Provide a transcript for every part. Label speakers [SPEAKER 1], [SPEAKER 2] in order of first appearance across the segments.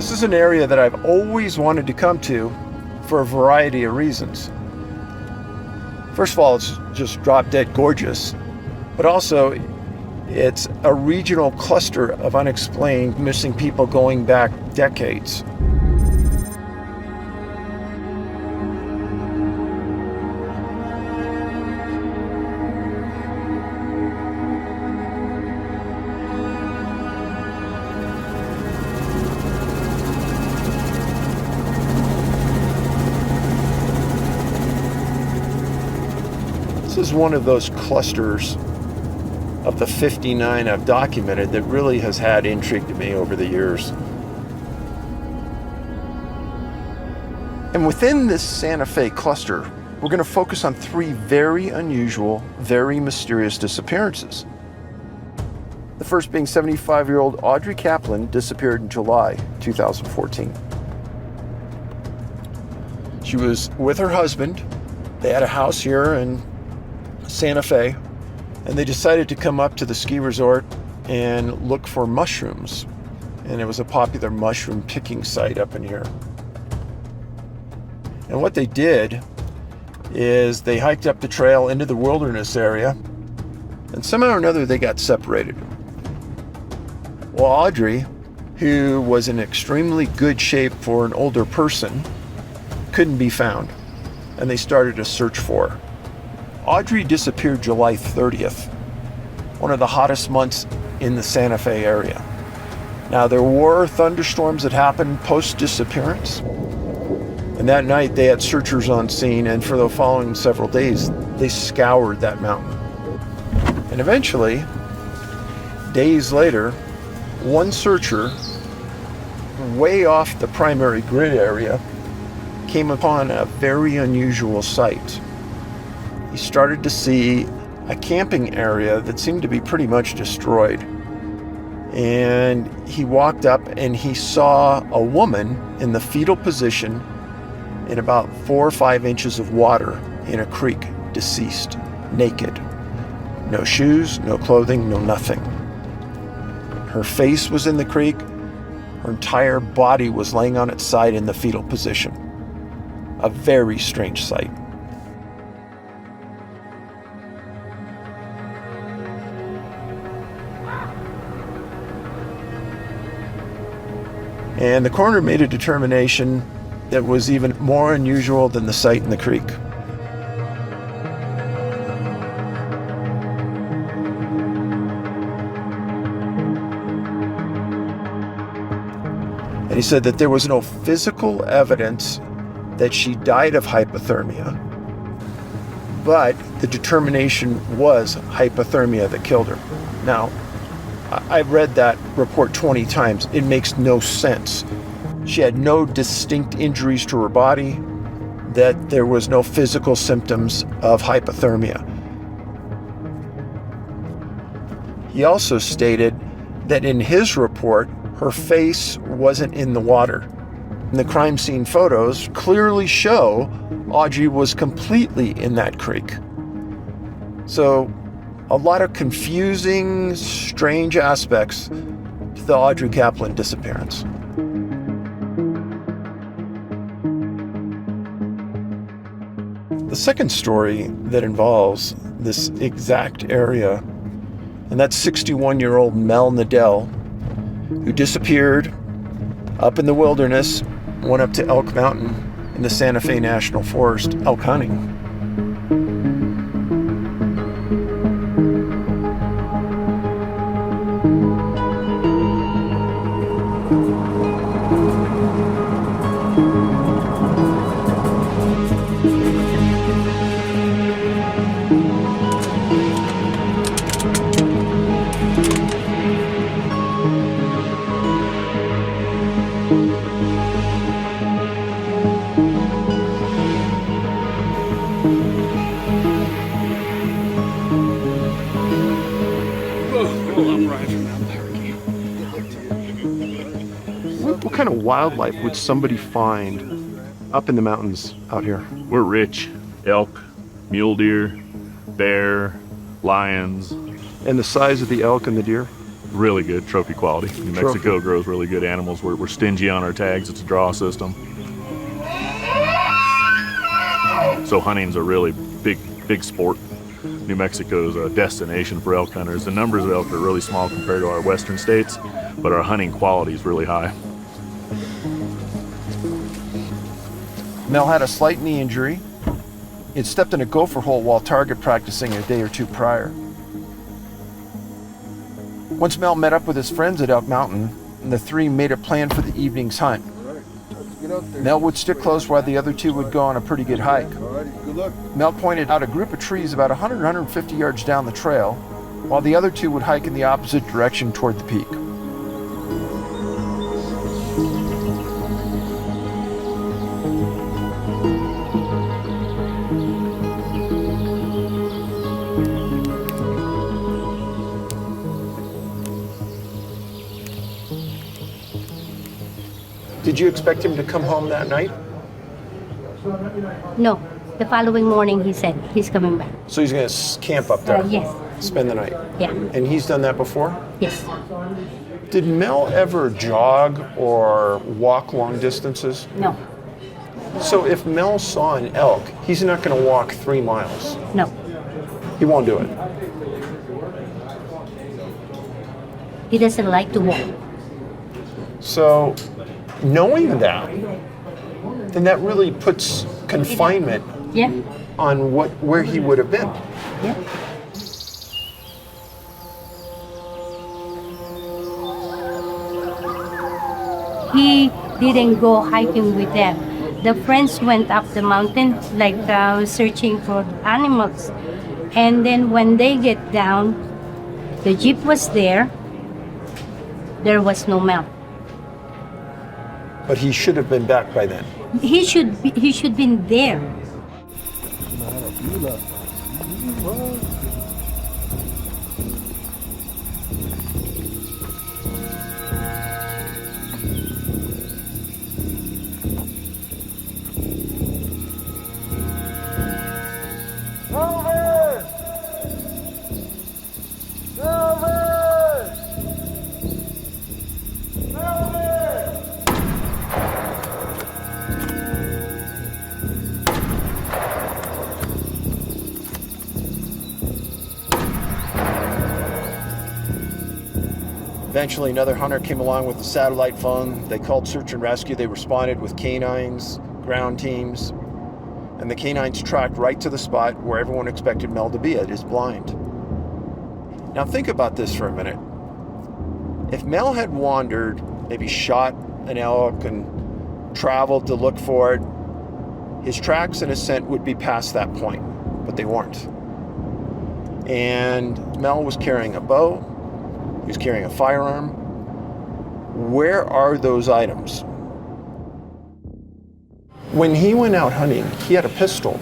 [SPEAKER 1] This is an area that I've always wanted to come to for a variety of reasons. First of all, it's just drop dead gorgeous, but also it's a regional cluster of unexplained missing people going back decades. This is one of those clusters of the 59 I've documented that really has had intrigue to me over the years. And within this Santa Fe cluster, we're going to focus on three very unusual, very mysterious disappearances. The first being 75-year-old Audrey Kaplan disappeared in July 2014. She was with her husband. They had a house here in Santa Fe, and they decided to come up to the ski resort and look for mushrooms. And it was a popular mushroom picking site up in here. And what they did is they hiked up the trail into the wilderness area, and somehow or another they got separated. Well, Audrey, who was in extremely good shape for an older person, couldn't be found, and they started a search for her. Audrey disappeared July 30th, one of the hottest months in the Santa Fe area. Now, there were thunderstorms that happened post-disappearance, and that night they had searchers on scene, and for the following several days, they scoured that mountain. And eventually, days later, one searcher, way off the primary grid area, came upon a very unusual sight. He started to see a camping area that seemed to be pretty much destroyed. And he walked up and he saw a woman in the fetal position in about 4 or 5 inches of water in a creek, deceased, naked. No shoes, no clothing, no nothing. Her face was in the creek. Her entire body was laying on its side in the fetal position. A very strange sight. And the coroner made a determination that was even more unusual than the sight in the creek. And he said that there was no physical evidence that she died of hypothermia, but the determination was hypothermia that killed her. Now, I've read that report 20 times. It makes no sense. She had no distinct injuries to her body, that there was no physical symptoms of hypothermia. He also stated that in his report, her face wasn't in the water. And the crime scene photos clearly show Audrey was completely in that creek. So, a lot of confusing, strange aspects to the Audrey Kaplan disappearance. The second story that involves this exact area, and that's 61-year-old Mel Nadell, who disappeared up in the wilderness, went up to Elk Mountain in the Santa Fe National Forest, elk hunting. What kind of wildlife would somebody find up in the mountains out here?
[SPEAKER 2] We're rich. Elk, mule deer, bear, lions.
[SPEAKER 1] And the size of the elk and the deer?
[SPEAKER 2] Really good trophy quality. New Mexico grows really good animals. We're stingy on our tags. It's a draw system. So hunting's a really big sport. New Mexico is a destination for elk hunters. The numbers of elk are really small compared to our western states, but our hunting quality is really high.
[SPEAKER 1] Mel had a slight knee injury. He had stepped in a gopher hole while target practicing a day or two prior. Once Mel met up with his friends at Elk Mountain, and the three made a plan for the evening's hunt. Mel would stick close while the other two would go on a pretty good hike. Mel pointed out a group of trees about 150 yards down the trail, while the other two would hike in the opposite direction toward the peak. Did you expect him to come home that night?
[SPEAKER 3] No. The following morning he said he's coming back.
[SPEAKER 1] So he's going to camp up there?
[SPEAKER 3] Yes.
[SPEAKER 1] Spend the night?
[SPEAKER 3] Yeah.
[SPEAKER 1] And he's done that before?
[SPEAKER 3] Yes.
[SPEAKER 1] Did Mel ever jog or walk long distances?
[SPEAKER 3] No.
[SPEAKER 1] So if Mel saw an elk, he's not going to walk 3 miles?
[SPEAKER 3] No.
[SPEAKER 1] He won't do it?
[SPEAKER 3] He doesn't like to walk.
[SPEAKER 1] So knowing that, then that really puts confinement
[SPEAKER 3] Yeah.
[SPEAKER 1] on where he would have been.
[SPEAKER 3] Yeah. He didn't go hiking with them. The friends went up the mountain, like searching for animals. And then when they get down, the jeep was there. There was no Mel.
[SPEAKER 1] But he should have been back by then.
[SPEAKER 3] He should been there.
[SPEAKER 1] Eventually, another hunter came along with a satellite phone. They called search and rescue. They responded with canines, ground teams, and the canines tracked right to the spot where everyone expected Mel to be at his blind. Now think about this for a minute. If Mel had wandered, maybe shot an elk and traveled to look for it, his tracks and his scent would be past that point, but they weren't. And Mel was carrying a bow. He was carrying a firearm. Where are those items? When he went out hunting, he had a pistol.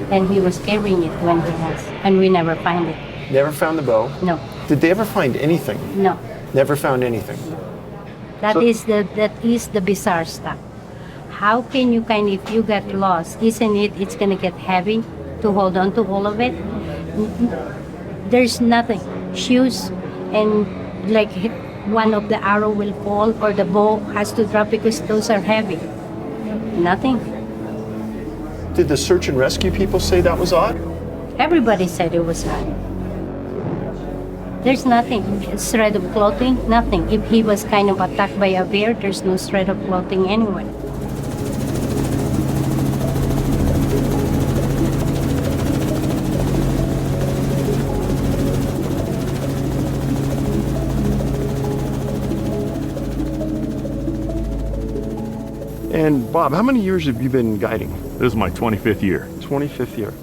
[SPEAKER 3] And he was carrying it when he was, and we never find it.
[SPEAKER 1] Never found the bow?
[SPEAKER 3] No.
[SPEAKER 1] Did they ever find anything?
[SPEAKER 3] No.
[SPEAKER 1] Never found anything.
[SPEAKER 3] That
[SPEAKER 1] So-
[SPEAKER 3] is the bizarre stuff. How can you if you get lost, isn't it's gonna get heavy to hold on to all of it? There's nothing. Shoes and like one of the arrow will fall or the bow has to drop because those are heavy. Nothing.
[SPEAKER 1] Did the search and rescue people say that was odd?
[SPEAKER 3] Everybody said it was odd. There's nothing. A shred of clothing, nothing. If he was kind of attacked by a bear, there's no shred of clothing anywhere.
[SPEAKER 1] And Bob, how many years have you been guiding?
[SPEAKER 2] This is my 25th year.
[SPEAKER 1] 25th year.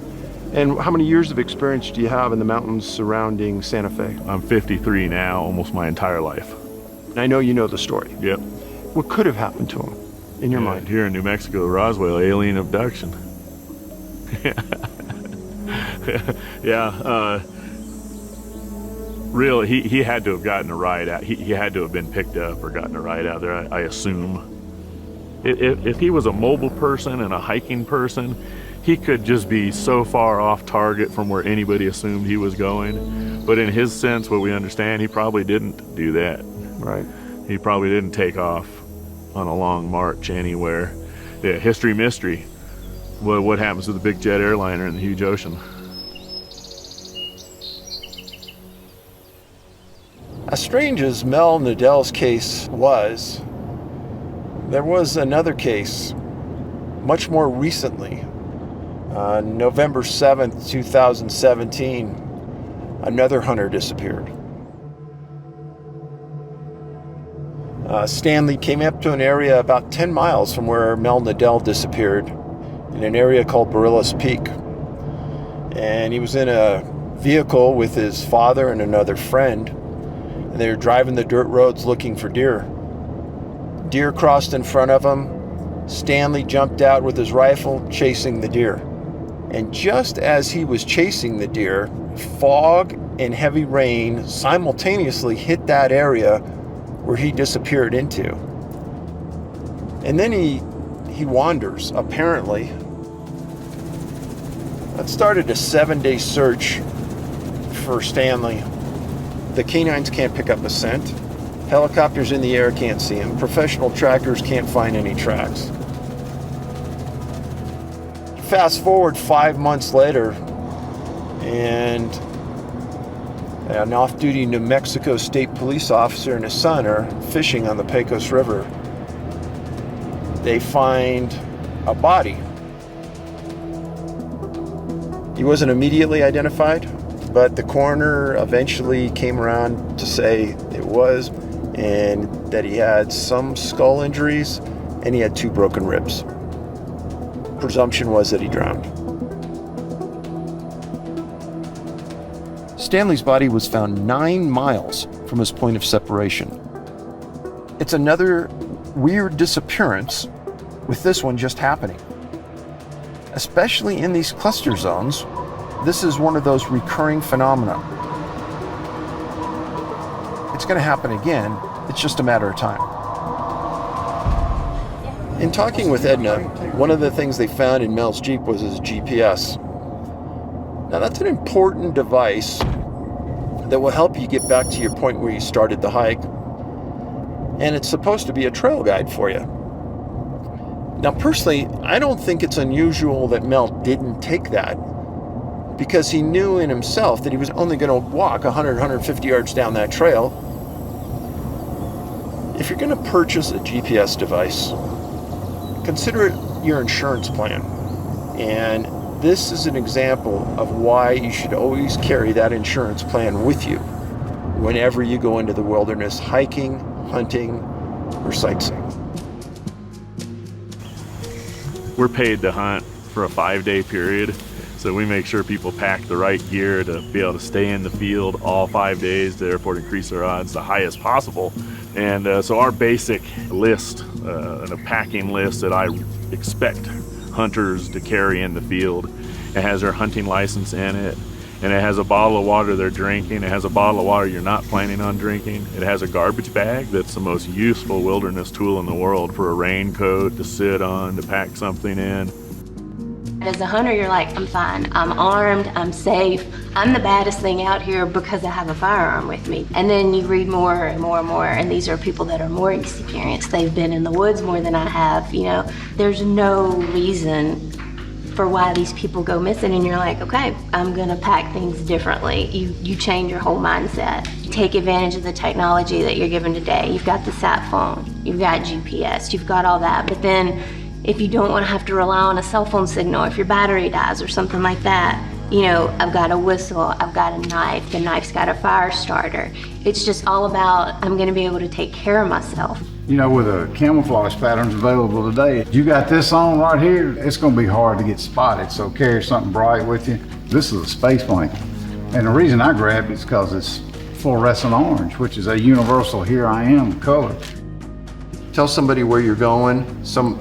[SPEAKER 1] And how many years of experience do you have in the mountains surrounding Santa Fe?
[SPEAKER 2] I'm 53 now, almost my entire life.
[SPEAKER 1] And I know you know the story.
[SPEAKER 2] Yep.
[SPEAKER 1] What could have happened to him in your mind?
[SPEAKER 2] Here in New Mexico, Roswell, alien abduction. Yeah. Really, he had to have gotten a ride out. He had to have been picked up or gotten a ride out there, I assume. If he was a mobile person and a hiking person, he could just be so far off target from where anybody assumed he was going. But in his sense, what we understand, he probably didn't do that.
[SPEAKER 1] Right.
[SPEAKER 2] He probably didn't take off on a long march anywhere. Yeah, history mystery. What happens to the big jet airliner in the huge ocean?
[SPEAKER 1] As strange as Mel Nadell's case was, there was another case much more recently. November 7th, 2017, another hunter disappeared. Stanley came up to an area about 10 miles from where Mel Nadell disappeared, in an area called Barillas Peak. And he was in a vehicle with his father and another friend, and they were driving the dirt roads looking for deer. Deer crossed in front of him. Stanley jumped out with his rifle, chasing the deer. And just as he was chasing the deer, fog and heavy rain simultaneously hit that area where he disappeared into. And then he wanders, apparently. That started a 7-day search for Stanley. The canines can't pick up a scent. Helicopters in the air can't see him. Professional trackers can't find any tracks. Fast forward 5 months later, and an off-duty New Mexico State police officer and his son are fishing on the Pecos River. They find a body. He wasn't immediately identified, but the coroner eventually came around to say it was, and that he had some skull injuries and he had 2 broken ribs. Presumption was that he drowned. Stanley's body was found 9 miles from his point of separation. It's another weird disappearance, with this one just happening. Especially in these cluster zones, this is one of those recurring phenomena. It's going to happen again, it's just a matter of time. In talking with Edna, one of the things they found in Mel's Jeep was his GPS. Now that's an important device that will help you get back to your point where you started the hike. And it's supposed to be a trail guide for you. Now personally, I don't think it's unusual that Mel didn't take that, because he knew in himself that he was only going to walk 150 yards down that trail. If you're going to purchase a GPS device, consider it your insurance plan. And this is an example of why you should always carry that insurance plan with you whenever you go into the wilderness, hiking, hunting, or sightseeing.
[SPEAKER 2] We're paid to hunt for a 5-day period, so we make sure people pack the right gear to be able to stay in the field all 5 days, to therefore increase their odds the highest possible. And so our basic list, and a packing list that I expect hunters to carry in the field, it has their hunting license in it, and it has a bottle of water they're drinking, it has a bottle of water you're not planning on drinking, it has a garbage bag that's the most useful wilderness tool in the world for a raincoat to sit on, to pack something in.
[SPEAKER 4] As a hunter, you're like, I'm fine, I'm armed, I'm safe, I'm the baddest thing out here because I have a firearm with me. And then you read more and more and more, and these are people that are more experienced. They've been in the woods more than I have, you know. There's no reason for why these people go missing, and you're like, okay, I'm gonna pack things differently. You change your whole mindset. You take advantage of the technology that you're given today. You've got the sat phone, you've got GPS, you've got all that, but then if you don't want to have to rely on a cell phone signal, if your battery dies or something like that, you know, I've got a whistle, I've got a knife, the knife's got a fire starter. It's just all about, I'm gonna be able to take care of myself.
[SPEAKER 5] You know, with the camouflage patterns available today, you got this on right here, it's gonna be hard to get spotted, so carry something bright with you. This is a space blanket. And the reason I grabbed it is because it's fluorescent orange, which is a universal here I am color.
[SPEAKER 1] Tell somebody where you're going,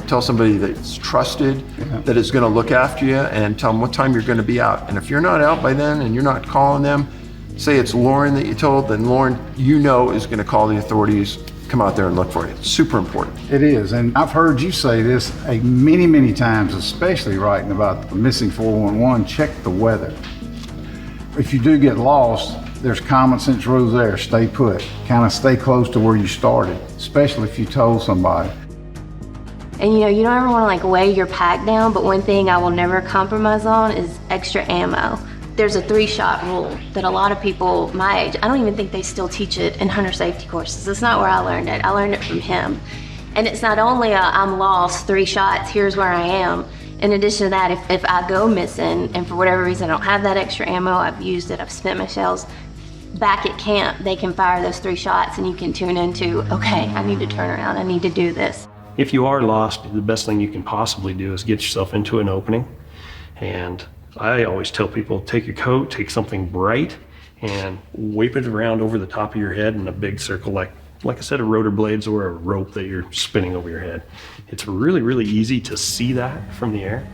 [SPEAKER 1] tell somebody that's trusted, that is gonna look after you, and tell them what time you're gonna be out. And if you're not out by then and you're not calling them, say it's Lauren that you told, then Lauren, you know, is gonna call the authorities come out there and look for you. It's super important.
[SPEAKER 5] It is, and I've heard you say this many, many times, especially writing about the missing 411, check the weather. If you do get lost, there's common sense rules there. Stay put, kind of stay close to where you started, especially if you told somebody.
[SPEAKER 4] And you know, you don't ever want to like weigh your pack down, but one thing I will never compromise on is extra ammo. There's a 3-shot rule that a lot of people my age, I don't even think they still teach it in hunter safety courses. That's not where I learned it. I learned it from him. And it's not only I'm lost, 3 shots, here's where I am. In addition to that, if I go missing and for whatever reason I don't have that extra ammo, I've used it, I've spent my shells, back at camp, they can fire those 3 shots and you can tune into, okay, I need to turn around, I need to do this.
[SPEAKER 6] If you are lost, the best thing you can possibly do is get yourself into an opening. And I always tell people, take your coat, take something bright, and whip it around over the top of your head in a big circle, like a set of rotor blades or a rope that you're spinning over your head. It's really, really easy to see that from the air.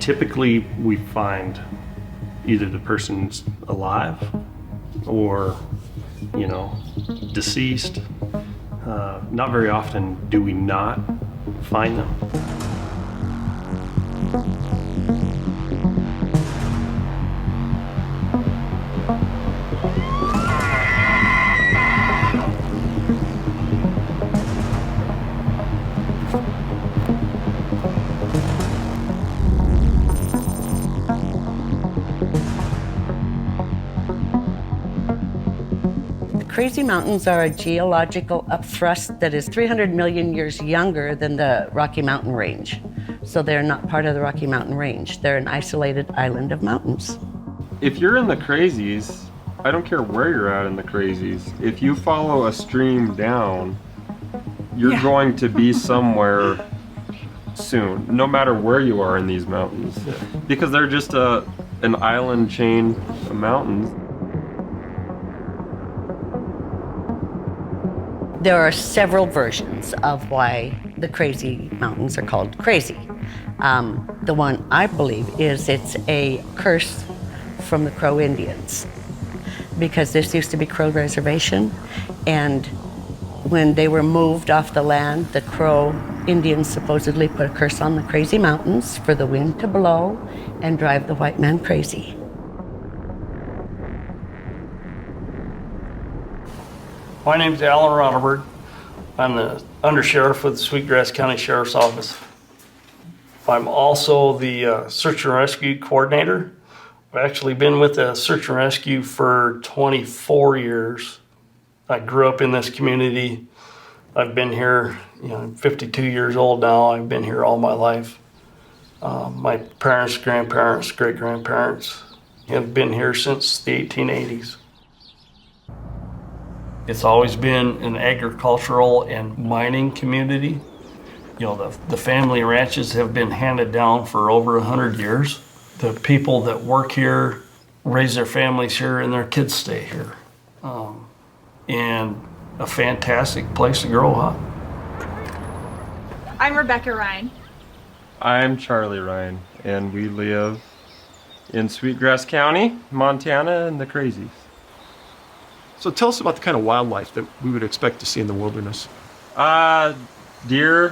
[SPEAKER 6] Typically, we find either the person's alive or, you know, deceased. Not very often do we not find them.
[SPEAKER 7] Crazy Mountains are a geological upthrust that is 300 million years younger than the Rocky Mountain Range. So they're not part of the Rocky Mountain Range. They're an isolated island of mountains.
[SPEAKER 8] If you're in the Crazies, I don't care where you're at in the Crazies, if you follow a stream down, you're going to be somewhere soon, no matter where you are in these mountains. Because they're just an island chain of mountains.
[SPEAKER 7] There are several versions of why the Crazy Mountains are called crazy. The one I believe is it's a curse from the Crow Indians, because this used to be Crow Reservation, and when they were moved off the land, the Crow Indians supposedly put a curse on the Crazy Mountains for the wind to blow and drive the white man crazy.
[SPEAKER 6] My name's Alan Ronneberg. I'm the undersheriff with the Sweetgrass County Sheriff's Office. I'm also the search and rescue coordinator. I've actually been with the search and rescue for 24 years. I grew up in this community. I've been here, I'm 52 years old now. I've been here all my life. My parents, grandparents, great-grandparents have been here since the 1880s. It's always been an agricultural and mining community. The family ranches have been handed down for over 100 years. The people that work here raise their families here and their kids stay here. And a fantastic place to grow up.
[SPEAKER 9] I'm Rebecca Ryan.
[SPEAKER 8] I'm Charlie Ryan, and we live in Sweetgrass County, Montana, and the Crazies.
[SPEAKER 1] So tell us about the kind of wildlife that we would expect to see in the wilderness.
[SPEAKER 8] Deer,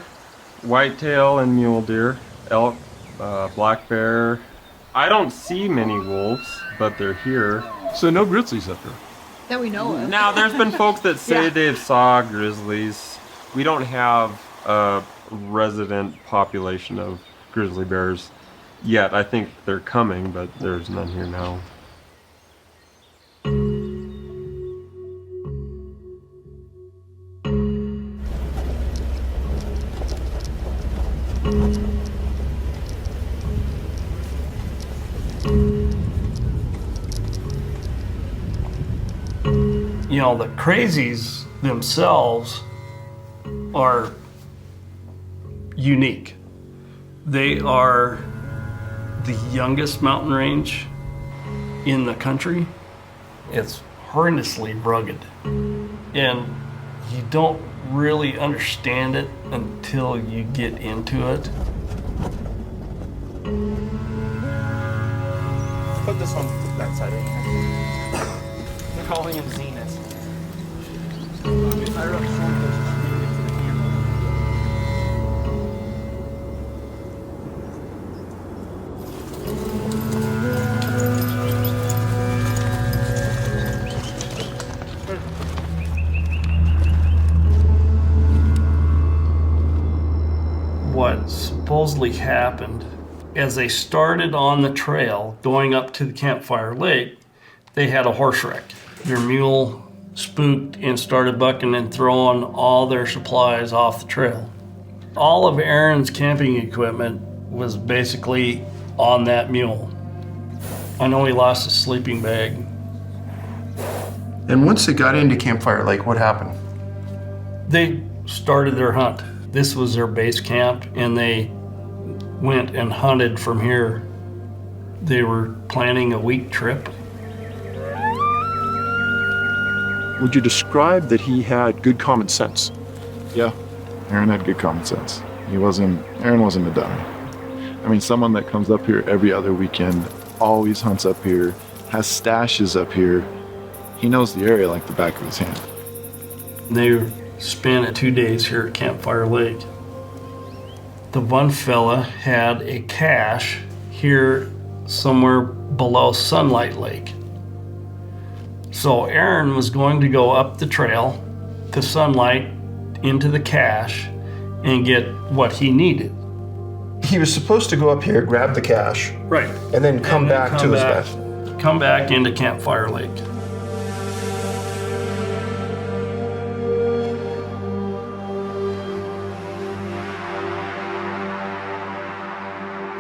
[SPEAKER 8] whitetail and mule deer, elk, black bear. I don't see many wolves, but they're here.
[SPEAKER 1] So no grizzlies up there?
[SPEAKER 9] That we know of.
[SPEAKER 8] Now, there's been folks that say they've saw grizzlies. We don't have a resident population of grizzly bears yet. I think they're coming, but there's none here now.
[SPEAKER 6] The Crazies themselves are unique. They are the youngest mountain range in the country. It's horrendously rugged, and you don't really understand it until you get into it.
[SPEAKER 10] Put this on that side of you. They're calling him Zenith.
[SPEAKER 6] What supposedly happened as they started on the trail going up to the Campfire Lake, they had a horse wreck. Their mule spooked and started bucking and throwing all their supplies off the trail. All of Aaron's camping equipment was basically on that mule. I know he lost his sleeping bag.
[SPEAKER 1] And once they got into Campfire Lake, what happened?
[SPEAKER 6] They started their hunt. This was their base camp, and they went and hunted from here. They were planning a week trip.
[SPEAKER 10] Would you describe that he had good common sense?
[SPEAKER 11] Yeah, Aaron had good common sense. Aaron wasn't a dummy. I mean, someone that comes up here every other weekend, always hunts up here, has stashes up here. He knows the area like the back of his hand.
[SPEAKER 6] They spent 2 days here at Campfire Lake. The one fella had a cache here somewhere below Sunlight Lake. So Aaron was going to go up the trail to Sunlight into the cache and get what he needed.
[SPEAKER 1] He was supposed to go up here, grab the cache,
[SPEAKER 6] Right.
[SPEAKER 1] and then come back to his best.
[SPEAKER 6] Come back into Campfire Lake.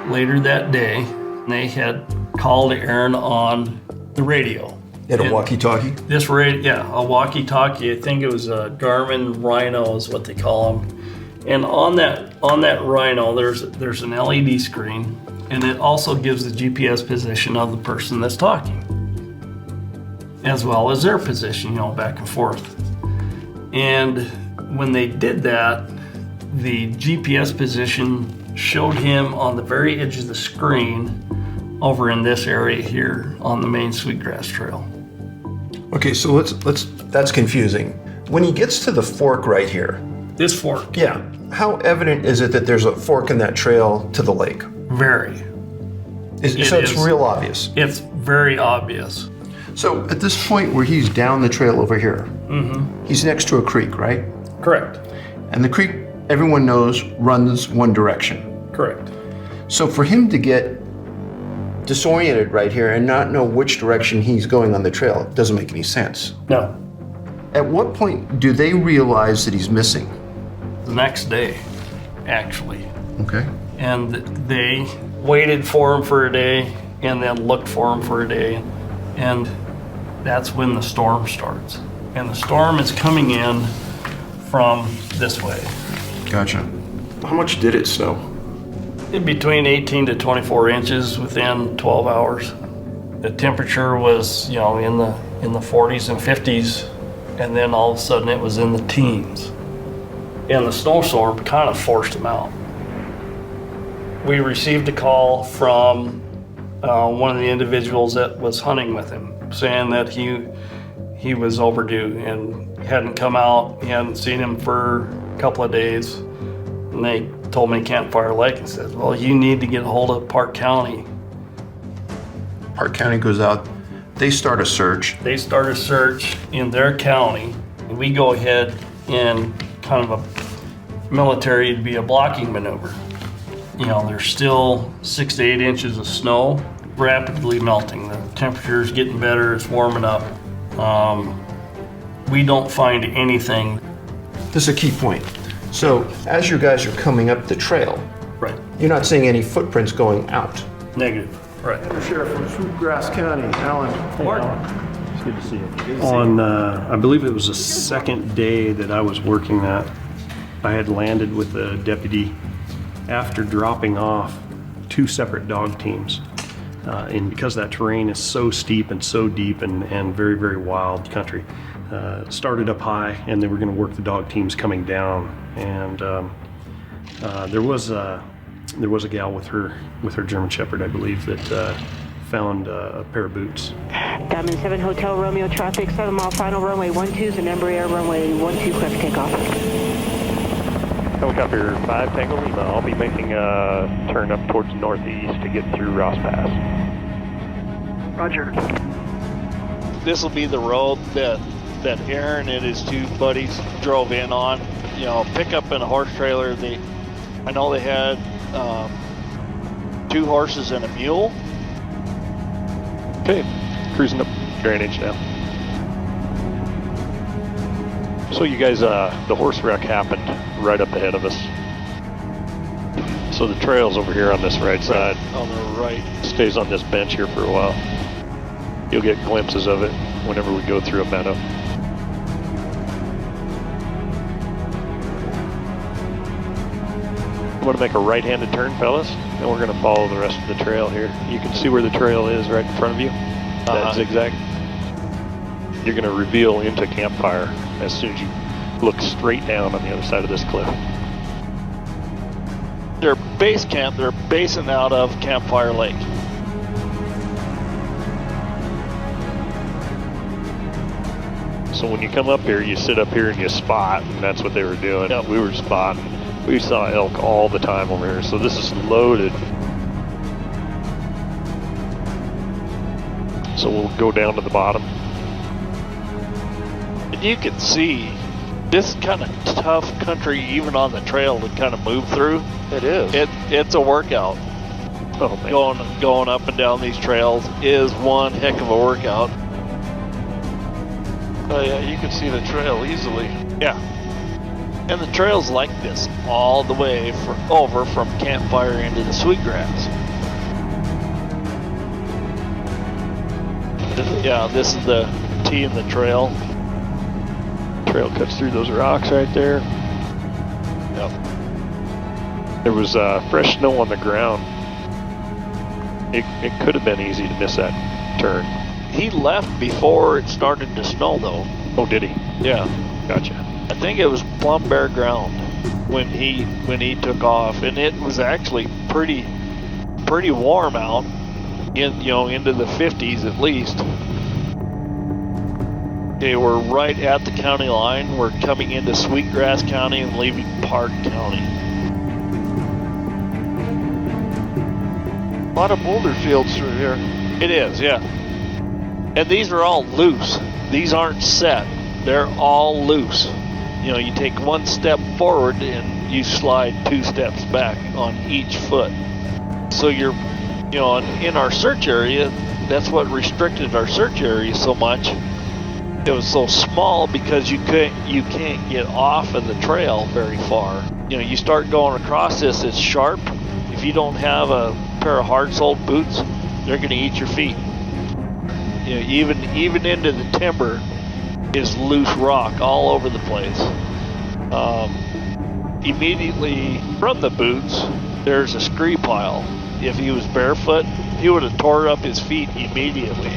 [SPEAKER 6] Later that day, they had called Aaron on the radio.
[SPEAKER 1] In a walkie-talkie?
[SPEAKER 6] This radio, yeah, a walkie-talkie. I think it was a Garmin Rhino is what they call them. And on that Rhino, there's an LED screen, and it also gives the GPS position of the person that's talking, as well as their position, back and forth. And when they did that, the GPS position showed him on the very edge of the screen over in this area here on the main Sweetgrass Trail.
[SPEAKER 1] Okay, so that's confusing. When he gets to the fork right here.
[SPEAKER 6] This fork.
[SPEAKER 1] Yeah. How evident is it that there's a fork in that trail to the lake?
[SPEAKER 6] Very.
[SPEAKER 1] So it's real obvious.
[SPEAKER 6] It's very obvious.
[SPEAKER 1] So at this point where he's down the trail over here, he's next to a creek, right?
[SPEAKER 6] Correct.
[SPEAKER 1] And the creek, everyone knows, runs one direction.
[SPEAKER 6] Correct.
[SPEAKER 1] So for him to get disoriented right here and not know which direction he's going on the trail, it doesn't make any sense.
[SPEAKER 6] No.
[SPEAKER 1] At what point do they realize that he's missing?
[SPEAKER 6] The next day, actually.
[SPEAKER 1] Okay.
[SPEAKER 6] And they waited for him for a day and then looked for him for a day. And that's when the storm starts. And the storm is coming in from this way.
[SPEAKER 1] Gotcha. How much did it snow?
[SPEAKER 6] In between 18 to 24 inches within 12 hours. The temperature was, in the 40s and 50s, and then all of a sudden it was in the teens. And the snowstorm kind of forced him out. We received a call from one of the individuals that was hunting with him, saying that he was overdue and hadn't come out. He hadn't seen him for a couple of days. And they told me Campfire Lake and said, well, you need to get a hold of Park County.
[SPEAKER 1] Park County goes out, they start a search.
[SPEAKER 6] They start a search in their county, and we go ahead in kind of a military, it'd be a blocking maneuver. There's still 6 to 8 inches of snow, rapidly melting. The temperature's getting better, it's warming up. We don't find anything.
[SPEAKER 1] This is a key point. So as you guys are coming up the trail,
[SPEAKER 6] Right.
[SPEAKER 1] you're not seeing any footprints going out.
[SPEAKER 6] Negative. Right.
[SPEAKER 10] Sheriff from Sweetgrass County, Alan.
[SPEAKER 8] It's good to see you.
[SPEAKER 12] On, I believe it was the second day that I was working that, I had landed with a deputy after dropping off 2 separate dog teams. And because that terrain is so steep and so deep and very, very wild country, started up high and they were going to work the dog teams coming down. And there was a gal with her German Shepherd, I believe, that found a pair of boots.
[SPEAKER 13] Diamond 7 Hotel Romeo traffic, 7 mile final runway 12 is an Embraer runway 12 clear for takeoff.
[SPEAKER 14] Helicopter 5 Tango Lima, I'll be making a turn up towards northeast to get through Ross Pass.
[SPEAKER 13] Roger.
[SPEAKER 15] This will be the road that Aaron and his two buddies drove in on. You know, pickup and a horse trailer. I know they had 2 horses and a mule.
[SPEAKER 14] Okay, cruising up drainage now. So you guys, the horse wreck happened right up ahead of us. So the trail's over here on this right side.
[SPEAKER 15] On the right.
[SPEAKER 14] Stays on this bench here for a while. You'll get glimpses of it whenever we go through a meadow. I'm going to make a right-handed turn, fellas, and we're going to follow the rest of the trail here. You can see where the trail is right in front of you, that zigzag. You're going to reveal into Campfire as soon as you look straight down on the other side of this cliff.
[SPEAKER 15] Their base camp, they're basing out of Campfire Lake.
[SPEAKER 14] So when you come up here, you sit up here and you spot, and that's what they were doing.
[SPEAKER 15] Yep.
[SPEAKER 14] We were spotting. We saw elk all the time over here, so this is loaded. So we'll go down to the bottom.
[SPEAKER 15] And you can see this kind of tough country, even on the trail, to kind of move through.
[SPEAKER 1] It is.
[SPEAKER 15] It's a workout.
[SPEAKER 14] Oh, man.
[SPEAKER 15] Going up and down these trails is one heck of a workout.
[SPEAKER 1] Oh yeah, you can see the trail easily.
[SPEAKER 15] Yeah. And the trail's like this all the way over from Campfire into the Sweetgrass. Yeah, this is the T in the trail.
[SPEAKER 14] Trail cuts through those rocks right there.
[SPEAKER 15] Yep.
[SPEAKER 14] There was fresh snow on the ground. It could have been easy to miss that turn.
[SPEAKER 15] He left before it started to snow, though.
[SPEAKER 14] Oh, did he?
[SPEAKER 15] Yeah.
[SPEAKER 14] Gotcha.
[SPEAKER 15] I think it was plumb bare ground when he took off, and it was actually pretty warm out, into the 50s at least. Okay, we're right at the county line. We're coming into Sweetgrass County and leaving Park County.
[SPEAKER 1] A lot of boulder fields through here.
[SPEAKER 15] It is, yeah. And these are all loose. These aren't set. They're all loose. You take one step forward and you slide 2 steps back on each foot. So you're, in our search area, that's what restricted our search area so much. It was so small because you can't get off of the trail very far. You start going across this, it's sharp. If you don't have a pair of hard-soled boots, they're going to eat your feet. Even into the timber is loose rock all over the place. Immediately from the boots, there's a scree pile. If he was barefoot, he would have tore up his feet immediately.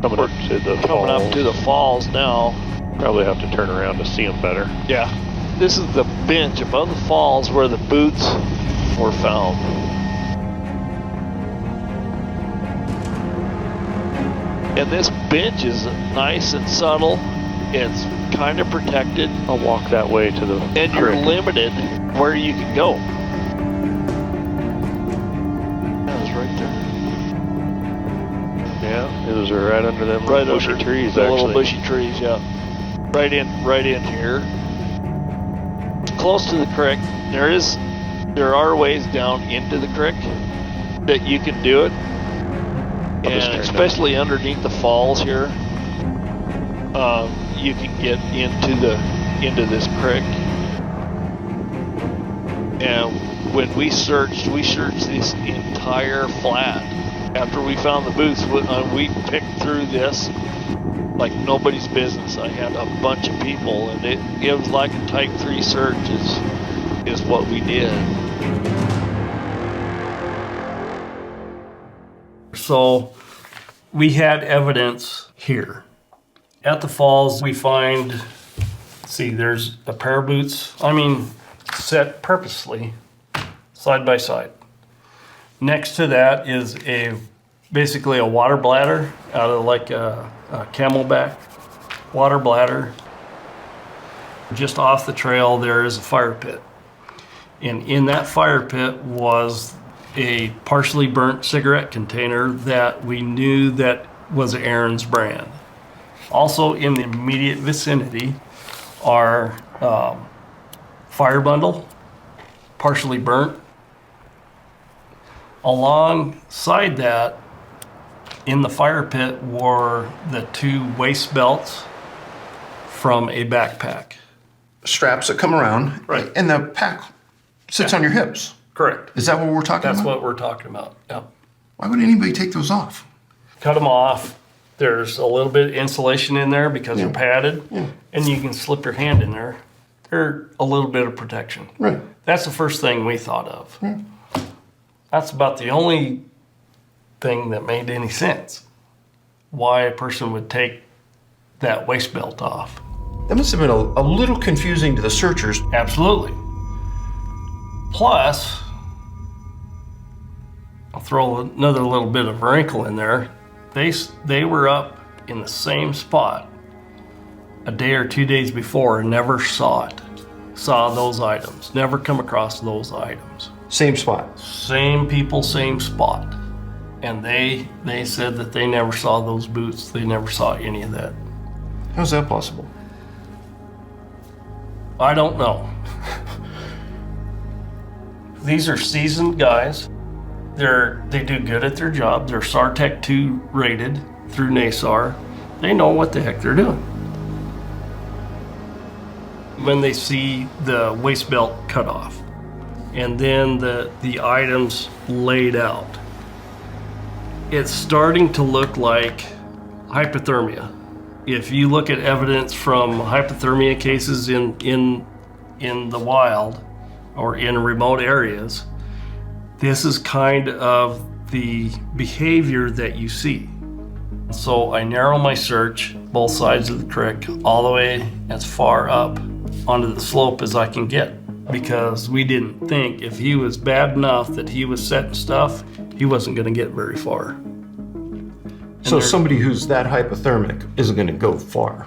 [SPEAKER 14] Coming up to the
[SPEAKER 15] falls now.
[SPEAKER 14] Probably have to turn around to see them better.
[SPEAKER 15] Yeah. This is the bench above the falls where the boots were found. And this bench is nice and subtle. It's kind of protected.
[SPEAKER 14] I'll walk that way to the
[SPEAKER 15] And you're limited where you can go. That was right there.
[SPEAKER 14] Yeah, it was right under them bushy trees,
[SPEAKER 15] the
[SPEAKER 14] actually.
[SPEAKER 15] little bushy trees, yeah. Right in here. Close to the creek. There are ways down into the creek that you can do it. And especially underneath the falls here, you can get into this creek. And when we searched this entire flat. After we found the boots, we picked through this like nobody's business. I had a bunch of people, and it was like a type 3 search is what we did.
[SPEAKER 6] So we had evidence here. At the falls, we find, there's a pair of boots, set purposely, side by side. Next to that is basically a water bladder out of like a camelback water bladder. Just off the trail there is a fire pit. And in that fire pit was a partially burnt cigarette container that we knew that was Aaron's brand. Also in the immediate vicinity are fire bundle, partially burnt. Alongside that, in the fire pit were the 2 waist belts from a backpack.
[SPEAKER 1] Straps that come around,
[SPEAKER 6] Right.
[SPEAKER 1] and the pack sits on your hips.
[SPEAKER 6] Correct.
[SPEAKER 1] Is that what we're talking
[SPEAKER 6] That's
[SPEAKER 1] about?
[SPEAKER 6] what we're talking about, yep.
[SPEAKER 1] Why would anybody take those off?
[SPEAKER 6] Cut them off. There's a little bit of insulation in there because they're padded, and you can slip your hand in there. They're a little bit of protection.
[SPEAKER 1] Right.
[SPEAKER 6] That's the first thing we thought of. That's about the only thing that made any sense. Why a person would take that waist belt off.
[SPEAKER 1] That must have been a little confusing to the searchers.
[SPEAKER 6] Absolutely. Plus, I'll throw another little bit of wrinkle in there. They were up in the same spot a day or 2 days before and never saw those items, never come across those items.
[SPEAKER 1] Same spot.
[SPEAKER 6] Same people, same spot. And they said that they never saw those boots. They never saw any of that.
[SPEAKER 1] How's that possible?
[SPEAKER 6] I don't know. These are seasoned guys. They do good at their job. They're SARTEC 2 rated through NASAR. They know what the heck they're doing. When they see the waist belt cut off and then the items laid out, it's starting to look like hypothermia. If you look at evidence from hypothermia cases in the wild or in remote areas, this is kind of the behavior that you see. So I narrow my search both sides of the creek all the way as far up onto the slope as I can get, because we didn't think if he was bad enough that he was setting stuff, he wasn't going to get very far.
[SPEAKER 1] So somebody who's that hypothermic isn't going to go far?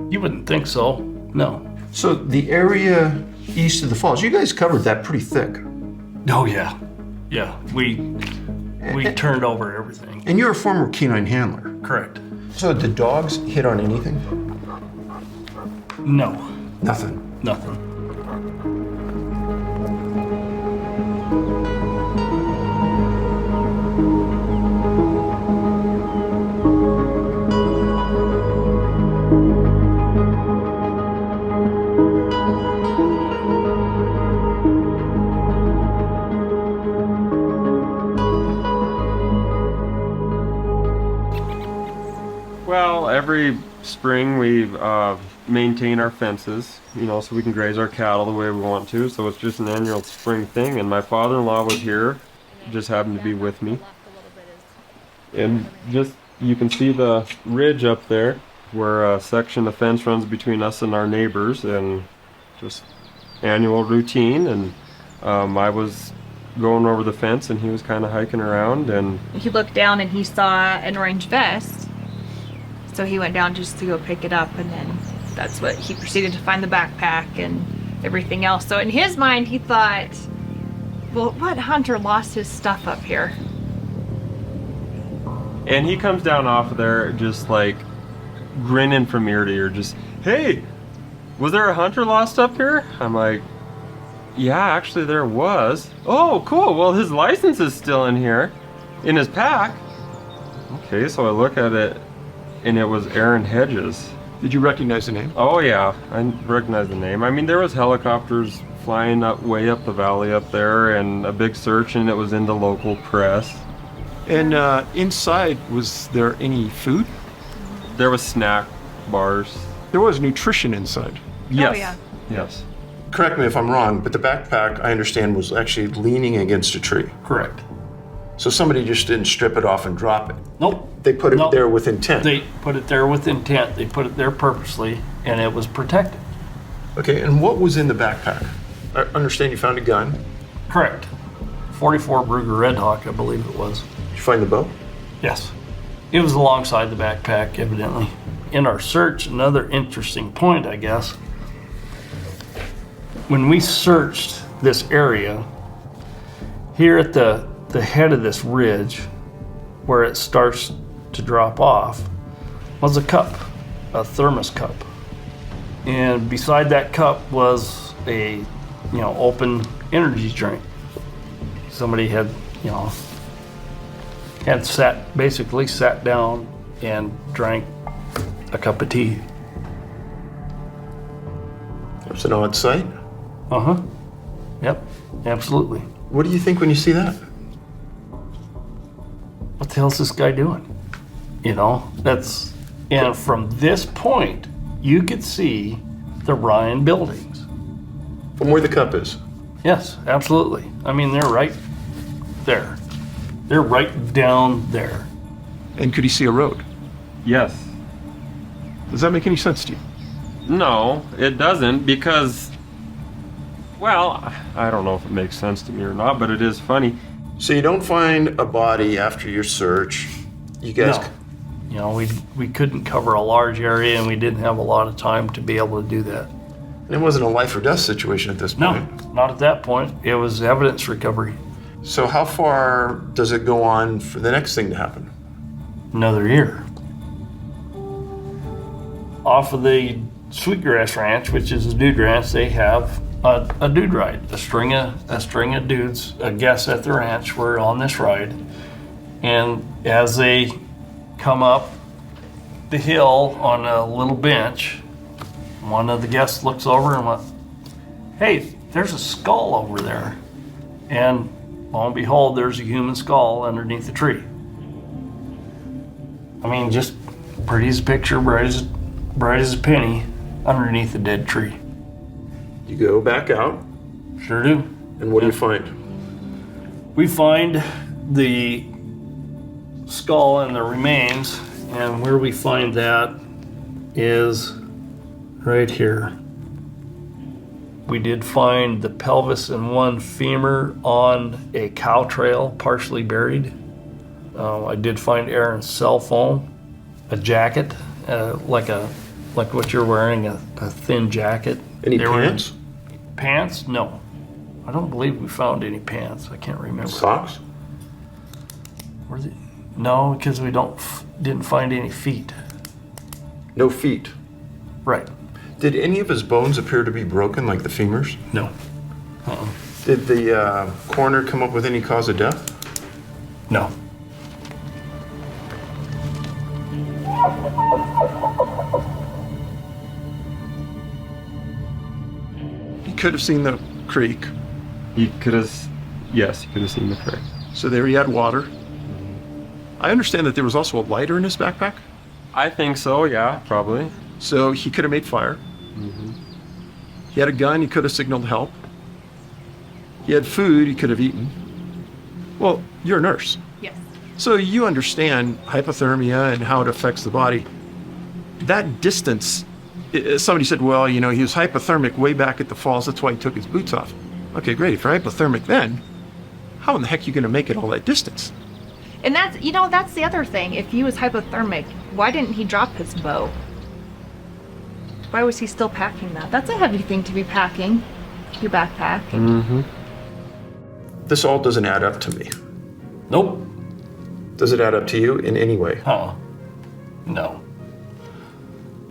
[SPEAKER 6] You wouldn't think so, no.
[SPEAKER 1] So the area east of the falls, you guys covered that pretty thick.
[SPEAKER 6] Oh yeah, yeah. We turned over everything.
[SPEAKER 1] And you're a former canine handler.
[SPEAKER 6] Correct.
[SPEAKER 1] So did the dogs hit on anything?
[SPEAKER 6] No.
[SPEAKER 1] Nothing?
[SPEAKER 6] Nothing.
[SPEAKER 8] Well, every spring we maintain our fences, so we can graze our cattle the way we want to. So it's just an annual spring thing. And my father-in-law was here, just happened to be with me. And just, you can see the ridge up there where a section of fence runs between us and our neighbors, and just annual routine. And I was going over the fence and he was kind of hiking around, and
[SPEAKER 9] He looked down and he saw an orange vest. So he went down just to go pick it up, and then that's what he proceeded to find the backpack and everything else. So in his mind, he thought, well, what hunter lost his stuff up here?
[SPEAKER 8] And he comes down off of there just like grinning from ear to ear, just, hey, was there a hunter lost up here? I'm like, yeah, actually there was. Oh, cool. Well, his license is still in here, in his pack. Okay, so I look at it, and it was Aaron Hedges.
[SPEAKER 10] Did you recognize the name?
[SPEAKER 8] Oh yeah, I recognize the name. I mean, there was helicopters flying up way up the valley up there, and a big search, and it was in the local press.
[SPEAKER 10] And inside, was there any food?
[SPEAKER 8] There was snack bars.
[SPEAKER 10] There was nutrition inside.
[SPEAKER 8] Yes.
[SPEAKER 9] Oh, yeah.
[SPEAKER 8] Yes.
[SPEAKER 1] Correct me if I'm wrong, but the backpack, I understand, was actually leaning against a tree.
[SPEAKER 6] Correct.
[SPEAKER 1] So somebody just didn't strip it off and drop it.
[SPEAKER 6] Nope.
[SPEAKER 1] They put it there with intent.
[SPEAKER 6] They put it there with intent. They put it there purposely, and it was protected.
[SPEAKER 1] Okay, and what was in the backpack? I understand you found a gun.
[SPEAKER 6] Correct. .44 Bruger Red Hawk, I believe it was.
[SPEAKER 10] Did you find the bow?
[SPEAKER 6] Yes. It was alongside the backpack, evidently. In our search, another interesting point, I guess, when we searched this area, here at the head of this ridge, where it starts to drop off, was a cup, a thermos cup. And beside that cup was a, open energy drink. Somebody had, basically sat down and drank a cup of tea.
[SPEAKER 10] That's an odd sight.
[SPEAKER 6] Uh-huh. Yep, absolutely.
[SPEAKER 10] What do you think when you see that?
[SPEAKER 6] What the hell's this guy doing? And from this point, you could see the Ryan buildings.
[SPEAKER 10] From where the cup is?
[SPEAKER 6] Yes, absolutely. I mean, they're right there. They're right down there.
[SPEAKER 10] And could he see a road?
[SPEAKER 8] Yes.
[SPEAKER 10] Does that make any sense to you?
[SPEAKER 8] No, it doesn't, because, well, I don't know if it makes sense to me or not, but it is funny.
[SPEAKER 10] So you don't find a body after your search. You guys...
[SPEAKER 6] No. We couldn't cover a large area, and we didn't have a lot of time to be able to do that.
[SPEAKER 10] And it wasn't a life or death situation at this point?
[SPEAKER 6] No, not at that point. It was evidence recovery.
[SPEAKER 10] So how far does it go on for the next thing to happen?
[SPEAKER 6] Another year. Off of the Sweetgrass Ranch, which is a dude ranch, they have a dude ride. A string of dudes, guests at the ranch, were on this ride. And as they come up the hill on a little bench, one of the guests looks over and went, "Hey, there's a skull over there." And lo and behold, there's a human skull underneath the tree. I mean, just pretty as a picture, bright as a penny, underneath a dead tree.
[SPEAKER 10] You go back out?
[SPEAKER 6] Sure do.
[SPEAKER 10] And what do you find?
[SPEAKER 6] We find the skull and the remains, and where we find that is right here. We did find the pelvis and one femur on a cow trail, partially buried. I did find Aaron's cell phone, a jacket, like what you're wearing, a thin jacket.
[SPEAKER 10] Any pants?
[SPEAKER 6] Pants? No. I don't believe we found any pants. I can't remember.
[SPEAKER 10] Socks?
[SPEAKER 6] No, because we didn't find any feet.
[SPEAKER 10] No feet?
[SPEAKER 6] Right.
[SPEAKER 10] Did any of his bones appear to be broken, like the femurs?
[SPEAKER 6] No.
[SPEAKER 10] Did the coroner come up with any cause of death?
[SPEAKER 6] No.
[SPEAKER 10] He could have seen the creek.
[SPEAKER 8] Yes, he could have seen the creek.
[SPEAKER 10] So there he had water. I understand that there was also a lighter in his backpack?
[SPEAKER 8] I think so, yeah, probably.
[SPEAKER 10] So he could have made fire.
[SPEAKER 8] Mm-hmm.
[SPEAKER 10] He had a gun, he could have signaled help. He had food, he could have eaten. Well, you're a nurse.
[SPEAKER 9] Yes.
[SPEAKER 10] So you understand hypothermia and how it affects the body. That distance, somebody said, well, he was hypothermic way back at the falls, that's why he took his boots off. Okay, great, if you're hypothermic then, how in the heck are you gonna make it all that distance?
[SPEAKER 9] And that's the other thing. If he was hypothermic, why didn't he drop his bow? Why was he still packing that? That's a heavy thing to be packing, your backpack.
[SPEAKER 8] Mm-hmm.
[SPEAKER 10] This all doesn't add up to me.
[SPEAKER 6] Nope.
[SPEAKER 10] Does it add up to you in any way?
[SPEAKER 6] No.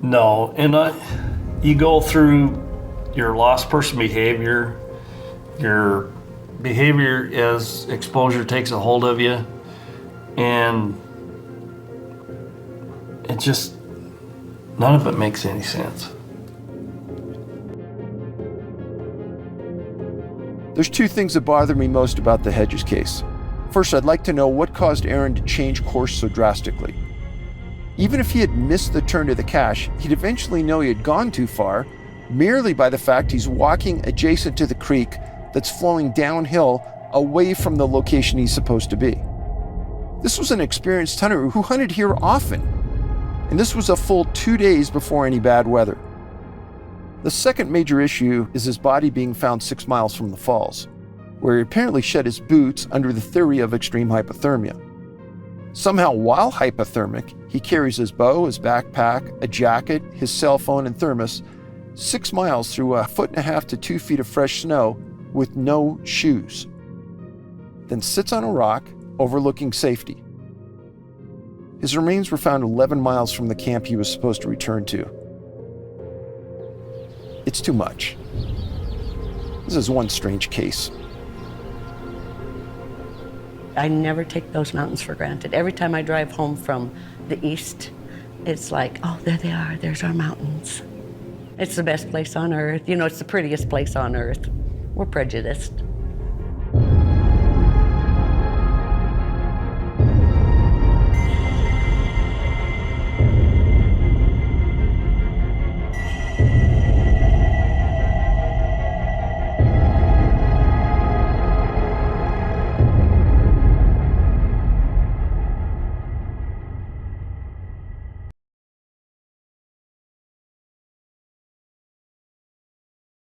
[SPEAKER 6] No, and you go through your lost person behavior, your behavior as exposure takes a hold of you, and it just, none of it makes any sense.
[SPEAKER 1] There's two things that bother me most about the Hedges case. First, I'd like to know what caused Aaron to change course so drastically. Even if he had missed the turn to the cache, he'd eventually know he had gone too far, merely by the fact he's walking adjacent to the creek that's flowing downhill away from the location he's supposed to be. This was an experienced hunter who hunted here often, and this was a full 2 days before any bad weather. The second major issue is his body being found 6 miles from the falls. where he apparently shed his boots under the theory of extreme hypothermia. Somehow, while hypothermic, he carries his bow, his backpack, a jacket, his cell phone, and thermos 6 miles through 1.5 to 2 feet of fresh snow with no shoes, then sits on a rock overlooking safety. His remains were found 11 miles from the camp he was supposed to return to. It's too much. This is one strange case.
[SPEAKER 7] I never take those mountains for granted. Every time I drive home from the east, it's like, oh, there they are, there's our mountains. It's the best place on earth. You know, it's the prettiest place on earth. We're prejudiced.